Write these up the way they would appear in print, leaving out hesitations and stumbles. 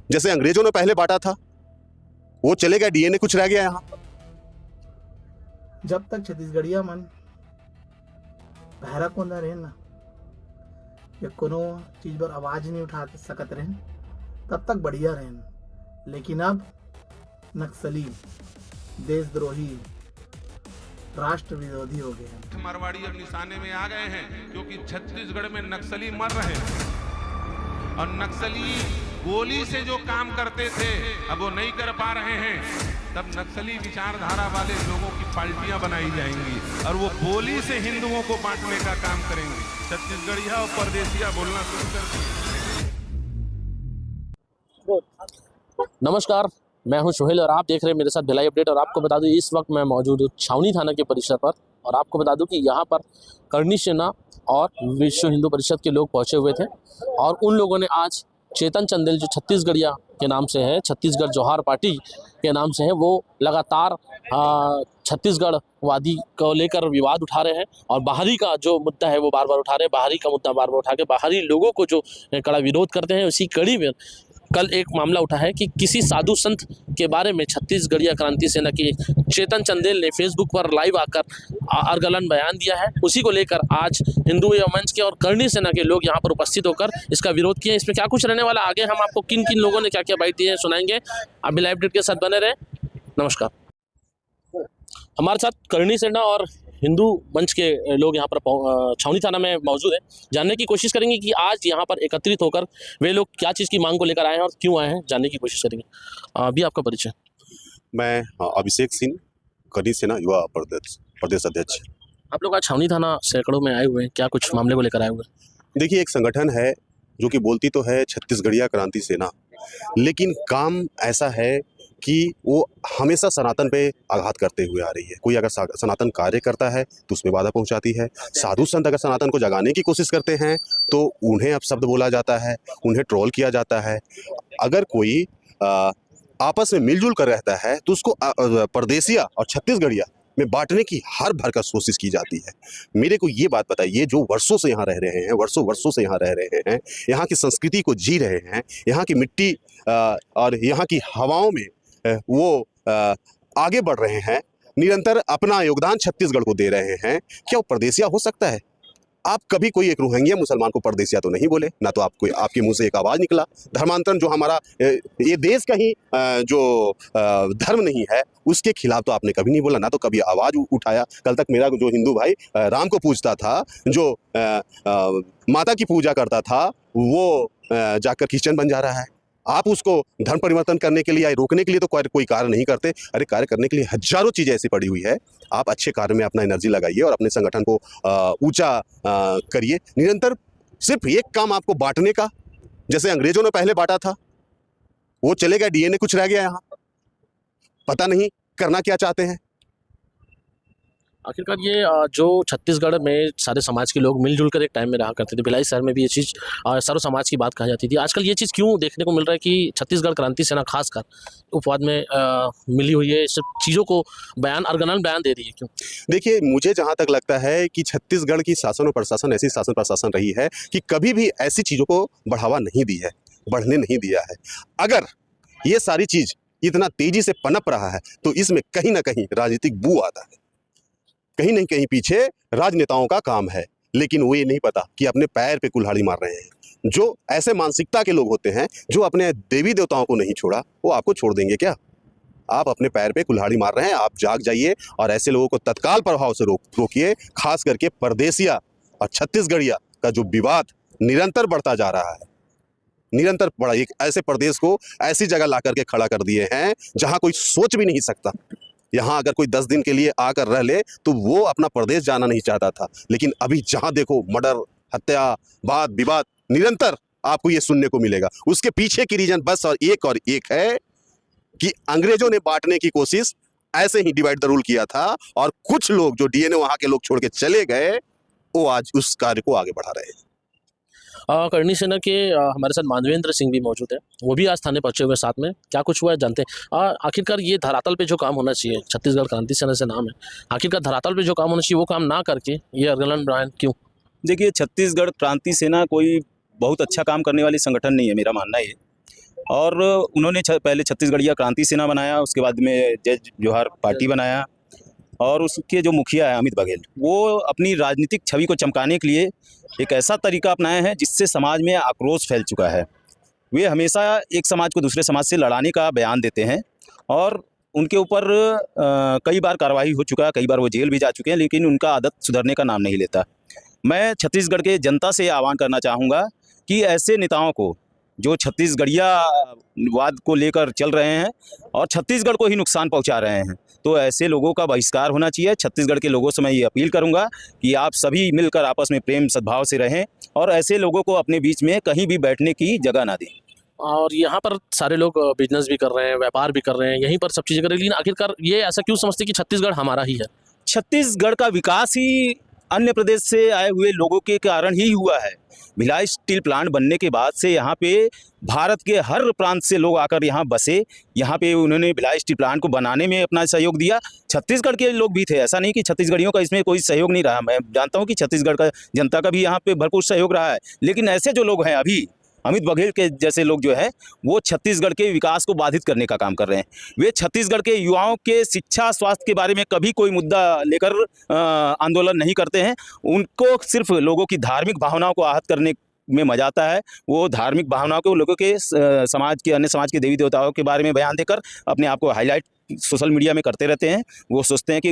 जैसे अंग्रेजों ने पहले बांटा था, वो चले गया, डीएनए कुछ रह गया यहाँ। जब तक छत्तीसगढ़िया मन बहरा को न रहे ना, या कोनो चीज पर आवाज नहीं उठा सकत रहे, तब तक बढ़िया रहे। लेकिन अब नक्सली, देशद्रोही, राष्ट्र विरोधी हो गए हैं। मारवाड़ी अब निशाने में आ गए हैं, क्योंकि छत्तीसगढ़ में नक्सली मर रहे हैं और नक्सली गोली से जो काम करते थे अब वो नहीं कर पा रहे हैं। तब नक्सली विचारधारा वाले लोगों की पार्टियां बनाई जाएंगी और वो गोली से हिंदुओं को बांटने का काम करेंगे। छत्तीसगढ़िया और परदेसिया बोलना शुरू कर दिए। नमस्कार, मैं हूं सोहेल और आप देख रहे हैं मेरे साथ भिलाई अपडेट। और आपको बता दूं इस वक्त मैं मौजूद हूं छावनी थाना के परिसर पर, और आपको बता दूं कि यहां पर करणी सेना और विश्व हिंदू परिषद के लोग पहुंचे हुए थे और उन लोगों ने आज चेतन चंदेल जो छत्तीसगढ़िया के नाम से है, छत्तीसगढ़ जोहार पार्टी के नाम से है, वो लगातार छत्तीसगढ़ वादी को लेकर विवाद उठा रहे हैं और बाहरी का जो मुद्दा है वो बार बार उठा रहे हैं। बाहरी का मुद्दा बार बार उठा के बाहरी लोगों को जो कड़ा विरोध करते हैं। उसी कड़ी में कल एक मामला उठा है कि किसी साधु संत के बारे में छत्तीसगढ़िया क्रांति सेना की चेतन चंदेल ने फेसबुक पर लाइव आकर अर्गलन बयान दिया है। उसी को लेकर आज हिंदू एवं मंच के और करणी सेना के लोग यहाँ पर उपस्थित होकर इसका विरोध किए। इसमें क्या कुछ रहने वाला, आगे हम आपको किन किन लोगों ने क्या क्या बाइट दिए हैं सुनाएंगे। आप भी लाइव अपडेट के साथ बने रहे। नमस्कार। हमारे साथ करणी सेना और हिंदू मंच के लोग यहाँ पर छावनी थाना में मौजूद है। जानने की कोशिश करेंगे कि आज यहाँ पर एकत्रित होकर वे लोग क्या चीज़ की मांग को लेकर आए हैं और क्यों आए हैं, जानने की कोशिश करेंगे। अभी आपका परिचय। मैं अभिषेक सिंह, करणी सेना युवा प्रदेश अध्यक्ष। आप लोग आज छावनी थाना सैकड़ों में आए हुए हैं, क्या कुछ मामले को लेकर आए हुए हैं? देखिए, एक संगठन है जो कि बोलती तो है छत्तीसगढ़िया क्रांति सेना, लेकिन काम ऐसा है कि वो हमेशा सनातन पे आघात करते हुए आ रही है। कोई अगर सनातन कार्य करता है तो उसमें बाधा पहुंचाती है। साधु संत अगर सनातन को जगाने की कोशिश करते हैं तो उन्हें अपशब्द बोला जाता है, उन्हें ट्रोल किया जाता है। अगर कोई आपस में मिलजुल कर रहता है तो उसको परदेसिया और छत्तीसगढ़िया में बांटने की हर भरकस कोशिश की जाती है। मेरे को ये बात बताइए, जो वर्षों से यहाँ रह रहे हैं, वर्षों से यहाँ रह रहे हैं, यहाँ की संस्कृति को जी रहे हैं, यहाँ की मिट्टी और यहाँ की हवाओं में वो आगे बढ़ रहे हैं, निरंतर अपना योगदान छत्तीसगढ़ को दे रहे हैं, क्या वो परदेसिया हो सकता है? आप कभी कोई एक रोहिंग्या मुसलमान को परदेसिया तो नहीं बोले, ना तो आपको आपके मुंह से एक आवाज़ निकला। धर्मांतरण जो हमारा ये देश का ही जो धर्म नहीं है उसके खिलाफ तो आपने कभी नहीं बोला, ना तो कभी आवाज़ उठाया। कल तक मेरा जो हिंदू भाई राम को पूजता था, जो माता की पूजा करता था, वो जाकर क्रिश्चियन बन जा रहा है। आप उसको धर्म परिवर्तन करने के लिए या रोकने के लिए तो कोई कार्य नहीं करते। अरे, कार्य करने के लिए हजारों चीज़ें ऐसी पड़ी हुई है। आप अच्छे कार्य में अपना एनर्जी लगाइए और अपने संगठन को ऊंचा करिए। निरंतर सिर्फ एक काम आपको बांटने का, जैसे अंग्रेजों ने पहले बांटा था, वो चले गया, डीएनए कुछ रह गया यहाँ, पता नहीं करना क्या चाहते हैं। आखिरकार ये जो छत्तीसगढ़ में सारे समाज के लोग मिलजुल कर एक टाइम में रहा करते थे, भिलाई शहर में भी ये चीज़ सर्व समाज की बात कहा जाती थी। आजकल ये चीज़ क्यों देखने को मिल रहा है कि छत्तीसगढ़ क्रांति सेना खासकर उपवाद में मिली हुई है, सब चीज़ों को अर्गनन बयान दे रही है, क्यों? देखिए, मुझे जहाँ तक लगता है कि छत्तीसगढ़ की शासन और प्रशासन ऐसी शासन प्रशासन रही है कि कभी भी ऐसी चीज़ों को बढ़ावा नहीं दी है, बढ़ने नहीं दिया है। अगर ये सारी चीज़ इतना तेज़ी से पनप रहा है तो इसमें कहीं ना कहीं राजनीतिक बू आता है, कहीं नहीं कहीं पीछे राजनेताओं का काम है। लेकिन वो ये नहीं पता कि अपने पैर पे कुल्हाड़ी मार रहे हैं। जो ऐसे मानसिकता के लोग होते हैं, जो अपने देवी देवताओं को नहीं छोड़ा, वो आपको छोड़ देंगे क्या? आप अपने पैर पे कुल्हाड़ी मार रहे हैं, आप जाग जाइए और ऐसे लोगों को तत्काल प्रभाव से रोकिए। खास करके परदेसिया और छत्तीसगढ़िया का जो विवाद निरंतर बढ़ता जा रहा है, निरंतर बड़ा, एक ऐसे प्रदेश को ऐसी जगह ला करके खड़ा कर दिए हैं जहाँ कोई सोच भी नहीं सकता। यहाँ अगर कोई 10 दिन के लिए आकर रह ले तो वो अपना प्रदेश जाना नहीं चाहता था, लेकिन अभी जहाँ देखो मर्डर, हत्या, वाद विवाद निरंतर आपको ये सुनने को मिलेगा। उसके पीछे की रीजन बस और एक है कि अंग्रेजों ने बांटने की कोशिश ऐसे ही डिवाइड द रूल किया था और कुछ लोग जो डीएनए वहाँ के लोग छोड़ के चले गए, वो आज उस कार्य को आगे बढ़ा रहे हैं। करणी सेना के हमारे साथ माधवेंद्र सिंह भी मौजूद है, वो भी आज थाने पहुंचे हुए साथ में। क्या कुछ हुआ है जानते हैं। आखिरकार ये धरातल पे जो काम होना चाहिए, छत्तीसगढ़ क्रांति सेना से नाम है, आखिरकार धरातल पे जो काम होना चाहिए वो काम ना करके ये अर्गलन बयान क्यों? देखिए, छत्तीसगढ़ क्रांति सेना कोई बहुत अच्छा काम करने वाली संगठन नहीं है, मेरा मानना है। और उन्होंने पहले छत्तीसगढ़िया क्रांति सेना बनाया, उसके बाद में जय जोहार पार्टी बनाया, और उसके जो मुखिया है अमित बघेल, वो अपनी राजनीतिक छवि को चमकाने के लिए एक ऐसा तरीका अपनाए हैं जिससे समाज में आक्रोश फैल चुका है। वे हमेशा एक समाज को दूसरे समाज से लड़ाने का बयान देते हैं और उनके ऊपर कई बार कार्रवाई हो चुका है, कई बार वो जेल भी जा चुके हैं, लेकिन उनका आदत सुधरने का नाम नहीं लेता। मैं छत्तीसगढ़ के जनता से आह्वान करना चाहूँगा कि ऐसे नेताओं को जो छत्तीसगढ़िया वाद को लेकर चल रहे हैं और छत्तीसगढ़ को ही नुकसान पहुंचा रहे हैं, तो ऐसे लोगों का बहिष्कार होना चाहिए। छत्तीसगढ़ के लोगों से मैं ये अपील करूंगा कि आप सभी मिलकर आपस में प्रेम सद्भाव से रहें और ऐसे लोगों को अपने बीच में कहीं भी बैठने की जगह ना दें। और यहाँ पर सारे लोग बिजनेस भी कर रहे हैं, व्यापार भी कर रहे हैं, यहीं पर सब चीज़ें कर रहे हैं, लेकिन आखिरकार ये ऐसा क्यों समझते हैं कि छत्तीसगढ़ हमारा ही है? छत्तीसगढ़ का विकास ही अन्य प्रदेश से आए हुए लोगों के कारण ही हुआ है। भिलाई स्टील प्लांट बनने के बाद से यहाँ पे भारत के हर प्रांत से लोग आकर यहाँ बसे, यहाँ पे उन्होंने भिलाई स्टील प्लांट को बनाने में अपना सहयोग दिया। छत्तीसगढ़ के लोग भी थे, ऐसा नहीं कि छत्तीसगढ़ियों का इसमें कोई सहयोग नहीं रहा। मैं जानता हूँ कि छत्तीसगढ़ का जनता का भी यहाँ पे भरपूर सहयोग रहा है, लेकिन ऐसे जो लोग हैं अभी अमित बघेल के जैसे लोग जो है वो छत्तीसगढ़ के विकास को बाधित करने का काम कर रहे हैं। वे छत्तीसगढ़ के युवाओं के शिक्षा स्वास्थ्य के बारे में कभी कोई मुद्दा लेकर आंदोलन नहीं करते हैं। उनको सिर्फ लोगों की धार्मिक भावनाओं को आहत करने में मजा आता है। वो धार्मिक भावनाओं को लोगों के समाज के अन्य समाज के देवी देवताओं के बारे में बयान देकर अपने आप को हाईलाइट सोशल मीडिया में करते रहते हैं। वो सोचते हैं कि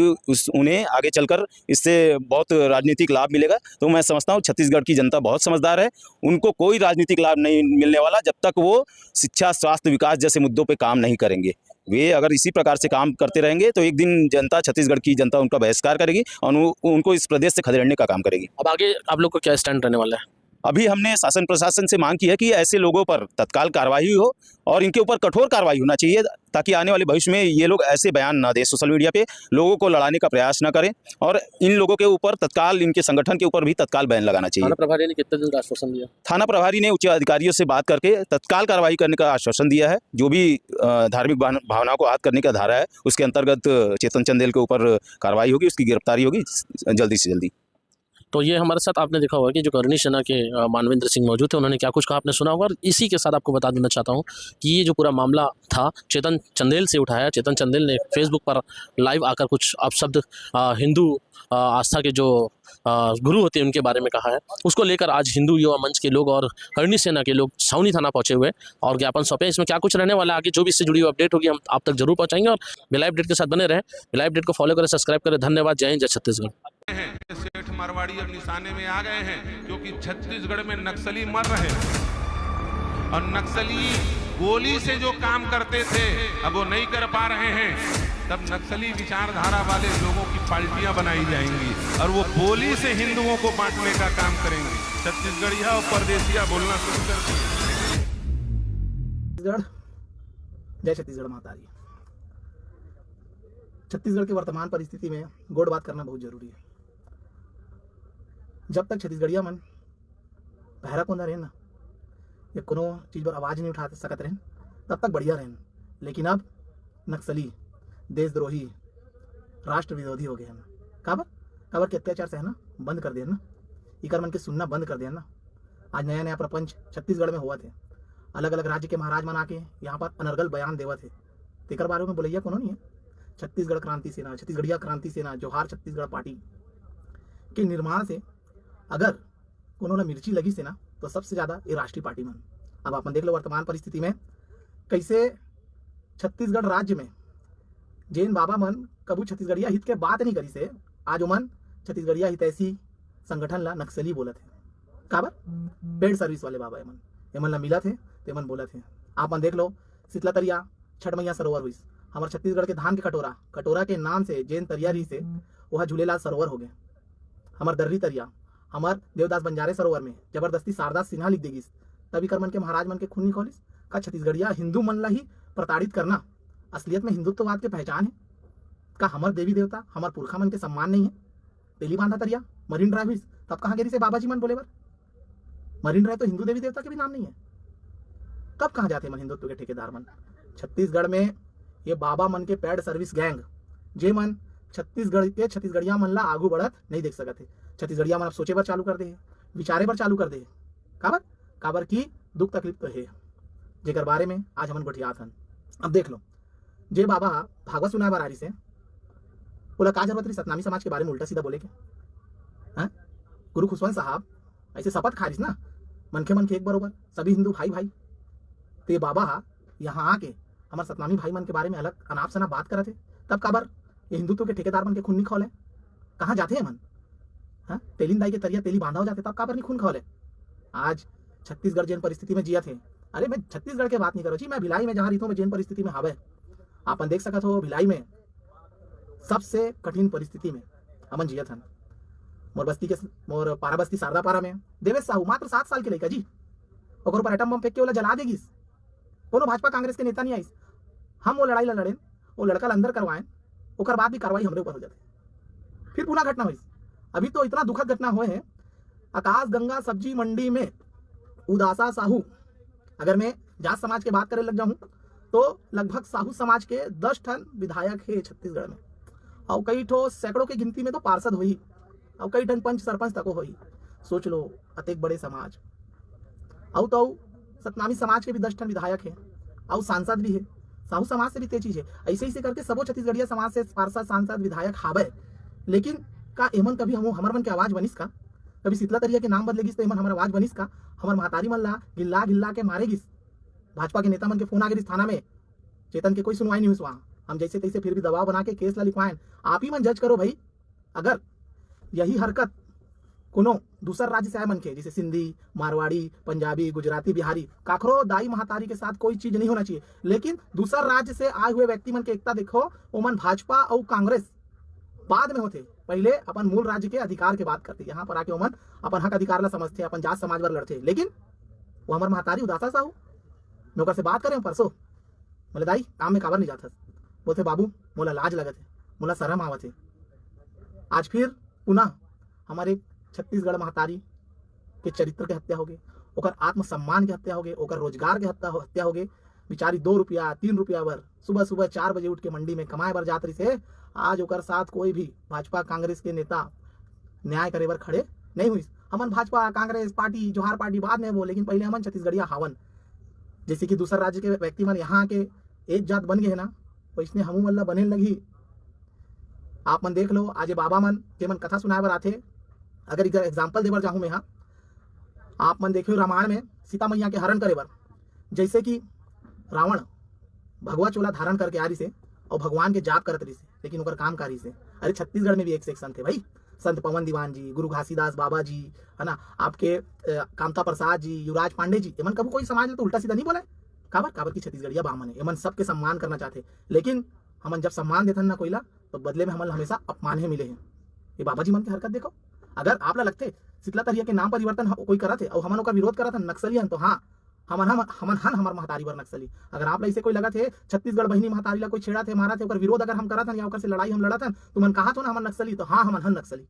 उन्हें आगे चलकर इससे बहुत राजनीतिक लाभ मिलेगा। तो मैं समझता हूँ छत्तीसगढ़ की जनता बहुत समझदार है, उनको कोई राजनीतिक लाभ नहीं मिलने वाला जब तक वो शिक्षा स्वास्थ्य विकास जैसे मुद्दों पे काम नहीं करेंगे। वे अगर इसी प्रकार से काम करते रहेंगे तो एक दिन जनता, छत्तीसगढ़ की जनता उनका बहिष्कार करेगी और उनको इस प्रदेश से खदेड़ने का काम करेगी। अब आगे आप लोग को क्या स्टैंड रहने वाला है? अभी हमने शासन प्रशासन से मांग की है कि ऐसे लोगों पर तत्काल कार्रवाई हो और इनके ऊपर कठोर कार्रवाई होना चाहिए, ताकि आने वाले भविष्य में ये लोग ऐसे बयान ना दें सोशल मीडिया पे, लोगों को लड़ाने का प्रयास ना करें और इन लोगों के ऊपर तत्काल, इनके संगठन के ऊपर भी तत्काल बैन लगाना चाहिए। थाना प्रभारी ने कितने दिन का आश्वासन दिया? थाना प्रभारी ने उच्च अधिकारियों से बात करके तत्काल कार्रवाई करने का आश्वासन दिया है। जो भी धार्मिक भावनाओं को आहत करने का धारा है उसके अंतर्गत चेतन चंदेल के ऊपर कार्रवाई होगी, उसकी गिरफ्तारी होगी जल्दी से जल्दी। तो ये हमारे साथ आपने देखा होगा कि जो करनी सेना के मानवेंद्र सिंह मौजूद थे, उन्होंने क्या कुछ कहा आपने सुना होगा। और इसी के साथ आपको बता देना चाहता हूँ कि ये जो पूरा मामला था चेतन चंदेल से उठाया। चेतन चंदेल ने फेसबुक पर लाइव आकर कुछ अपशब्द हिंदू आस्था के जो गुरु होते हैं उनके बारे में कहा है। उसको लेकर आज हिंदू युवा मंच के लोग और करनी सेना के लोग छावनी थाना पहुंचे हुए और ज्ञापन सौंपे। इसमें क्या कुछ रहने वाला है आगे जो भी इससे जुड़ी हुई अपडेट होगी हम आप तक जरूर पहुंचाएंगे। और भिलाई अपडेट के साथ बने रहें, भिलाई अपडेट को फॉलो करें, सब्सक्राइब करें। धन्यवाद। जय हिंद, जय छत्तीसगढ़। सेठ मारवाड़ी अब निशाने में आ गए हैं, क्योंकि छत्तीसगढ़ में नक्सली मर रहे हैं और नक्सली गोली से जो काम करते थे अब वो नहीं कर पा रहे हैं। तब नक्सली विचारधारा वाले लोगों की पार्टियां बनाई जाएंगी और वो गोली से हिंदुओं को बांटने का काम करेंगे। छत्तीसगढ़िया और परदेसिया बोलना शुरू कर दिए। छत्तीसगढ़, जय छत्तीसगढ़ माता दी। छत्तीसगढ़ की वर्तमान परिस्थिति में गोड़ बात करना बहुत जरूरी है। जब तक छत्तीसगढ़िया मन पहरा कोंदा रहे ना या कोनो चीज़ पर आवाज़ नहीं उठा सकत रहें तब तक बढ़िया रहें। लेकिन अब नक्सली, देशद्रोही, राष्ट्र विरोधी हो गए हैं। काबर के अत्याचार से है ना बंद कर दिया ना, इकर मन के सुनना बंद कर दिया ना। आज नया नया प्रपंच छत्तीसगढ़ में हुआ थे, अलग अलग राज्य के महाराज मन आके यहाँ पर अनर्गल बयान देवा थे। तेकर बारे में बोलैया कोनो नहीं है। छत्तीसगढ़ क्रांति सेना, छत्तीसगढ़िया क्रांति सेना, जोहार छत्तीसगढ़ पार्टी के निर्माण से अगर कोनो मिर्ची लगी से ना तो सबसे ज़्यादा ये राष्ट्रीय पार्टी मन। अब आप देख लो वर्तमान परिस्थिति में कैसे छत्तीसगढ़ राज्य में जैन बाबा मन कबू छत्तीसगढ़िया हित के बात नहीं करी से आज मन छत्तीसगढ़िया हितैषी संगठन ला नक्सली बोलत है। काबर पेड सर्विस वाले बाबा एमन ला मिला थे तो एमन बोलत है। आप मन देख लो शीतला तरिया छठ मैया सरोवर हुई, हमारे छत्तीसगढ़ के धान के कटोरा के नाम से जैन तरिया रही से वह झूलेलाल सरोवर हो गए। हमार दर्री तरिया, हमार देवदास बंजारे सरोवर में जबरदस्ती शारदास सिन्हा लिख देगी तभी कर मन के महाराज मन के खून निकोलिस। का छत्तीसगढ़िया हिंदू मन ला ही प्रताड़ित करना असलियत में हिंदुत्ववाद के पहचान है? का हमार देवी देवता, हमार पुरखा मन के सम्मान नहीं है? तेली बांधा तरिया मरीन ड्राइव हुई तब कहाँ गिरी से बाबा जी मन बोले बर मरीन ड्राइव तो हिंदू देवी देवता के भी नाम नहीं है। कब कहाँ जाते मन हिंदुत्व के ठेकेदार मन? छत्तीसगढ़ में ये बाबा मन के पैड सर्विस गैंग जे मन छत्तीसगढ़ के छत्तीसगढ़िया मन ला आगू बढ़त नहीं देख सकते। छत्तीसगढ़िया मन अब सोचे बर चालू कर दे, विचारे बर चालू कर दे। काबर की दुख तकलीफ तो है। जेकर बारे में आज हमन गोठियात हन। अब देख लो, जे बाबा भागवत सुनाए बर आ रही से बोला का जरूरत रही सतनामी समाज के बारे में उल्टा सीधा बोले के? हाँ, गुरु खुशवंत साहब ऐसे शपथ खा रही ना मन के एक बरोबर सभी हिंदू भाई भाई, तो ये बाबा यहाँ आके हमारे सतनामी भाई मन के बारे में अलग अनाप शनाप बात करते, तब काबर ये हिंदुत्व के ठेकेदार मन के खून नहीं खोले? कहाँ जाते हैं मन? हाँ, तेलिन दाई के तरिया तेली बांधा हो जाते तब काबर नहीं खून खोले? आज छत्तीसगढ़ जैन परिस्थिति में जिया थे, अरे मैं छत्तीसगढ़ के बात नहीं करो जी, मैं भिलाई में जहाँ रही हूँ मैं जैन परिस्थिति में हावे, आपन देख सकत हो भिलाई में सबसे कठिन परिस्थिति में हमन जिया था। मोर पारा बस्ती शारदा पारा में देवेश साहू मात्र 7 साल के लड़का जी, ओकर ऊपर एटम बम फेंक के ओला जला देगिस, कोनो भाजपा कांग्रेस के नेता नहीं आइस, हम वो लड़ाई लड़े, वो लड़का अंदर करवाएं, ओकर बाद भी कार्रवाई हमरे ऊपर हो जाते, फिर पुनः घटना हुई। अभी तो इतना दुखद घटना हुए है, आकाश गंगा सब्जी मंडी में उदासा साहू, अगर मैं जाट समाज की बात करे लग जाऊं तो लगभग साहू समाज के 10 ठन विधायक है छत्तीसगढ़ में, और कई ठो सैकड़ों की गिनती में तो पार्षद हुई, और कई ठन पंच सरपंच तक हुई। सोच लो अतेक बड़े समाज, और तो सतनामी समाज के भी 10 ठन विधायक है, और सांसद भी है, साहू समाज से भी ते चीज है, ऐसे ही करके सबो छत्तीसगढ़िया समाज से पार्षद सांसद विधायक हावे। लेकिन का एमन कभी हम हमर मन के आवाज बनिस का? कभी शीतला तरिया के नाम बदलेगिस तो एमन हमर आवाज बनिस का? हमर महतारी मन ला गिल्ला गिल्ला के मारेगिस, भाजपा के नेता मन के फोन आ गिस थाना में, चेतन के कोई सुनवाई नहीं हुई वहां, हम जैसे तैसे फिर भी दबाव बना के केस ला लिखवाएं। आप ही मन जज करो भाई, अगर यही हरकत कोनो दूसर राज्य से आए मन के, जैसे सिंधी, मारवाड़ी, पंजाबी, गुजराती, बिहारी, काखरो दाई महतारी के साथ कोई चीज नहीं होना चाहिए, लेकिन दूसर राज्य से आए हुए व्यक्ति मन के एकता देखो, ओमन भाजपा और कांग्रेस बाद में होते, पहले अपन मूल राज्य के अधिकार के बात करते, यहाँ पर आके ओमन अपन हक अधिकार ला समझते, अपन जात समाज बर लड़ते। लेकिन वो हमार महतारी उदासा साहू मैं ओकर से बात करें परसों, बोले दाई काम में काबर नहीं जाता, बोलते बाबू मोला लाज लगत है, मोला शर्म आवत है। आज फिर पुनः हमारे छत्तीसगढ़ महतारी के चरित्र के हत्या हो गए, ओकर आत्मसम्मान के हत्या हो गए, ओकर रोजगार के हत्या हो गए। बेचारी 2 रुपया 3 रुपया बर सुबह सुबह 4 बजे उठ के मंडी में कमाए बर जात रही से, आज ओकर साथ कोई भी भाजपा कांग्रेस के नेता न्याय करे बर खड़े नहीं हुई। हमन भाजपा कांग्रेस पार्टी जोहार पार्टी बाद में वो, लेकिन पहले हमन छत्तीसगढ़िया हावन, जैसे कि दूसर राज्य के व्यक्ति मन यहाँ के एक जात बन गए है ना, वैसने हमू मन ला बने लगी। आप मन देख लो, आज बाबा मन के मन कथा सुनाए बर आथे, अगर एग्जाम्पल देवर चाहूँ मैं, यहाँ आप मन देखियो रामायण में सीता मैया के हरण करे बर, जैसे कि रावण भगवा चोला धारण करके आ रही से और भगवान के जाप करत रही से, लेकिन ओकर काम कारी से। अरे छत्तीसगढ़ में भी एक से एक संत है भाई, संत पवन दीवान जी, गुरु घासीदास बाबा जी, है ना, आपके कामता प्रसाद जी, युवराज पांडे जी, एमन कभी कोई समाज तो उल्टा सीधा नहीं बोला, काबर की छत्तीसगढ़िया बामन है, एमन सबके सम्मान करना चाहते, लेकिन हमन जब सम्मान देथन ना कोईला तो बदले में हमन हमेशा अपमान ही मिले हैं। ये बाबा जी मन की हरकत देखो, अगर आप ला लगते शीतला तरिया के नाम परिवर्तन कोई करत है और हमन ओकर विरोध करत हन, नक्सली हन, तो हाँ हमन हमार महतारी बर नक्सली। अगर आप ला इसे कोई लगत है छत्तीसगढ़ बहिनी महतारी ला कोई छेड़ा थे, मारा थे, ओकर विरोध अगर हम करत हन या ओकर से लड़ाई हम लड़त हन, तो मन कहा तो ना हमन नक्सली, तो हाँ हमन हन नक्सली।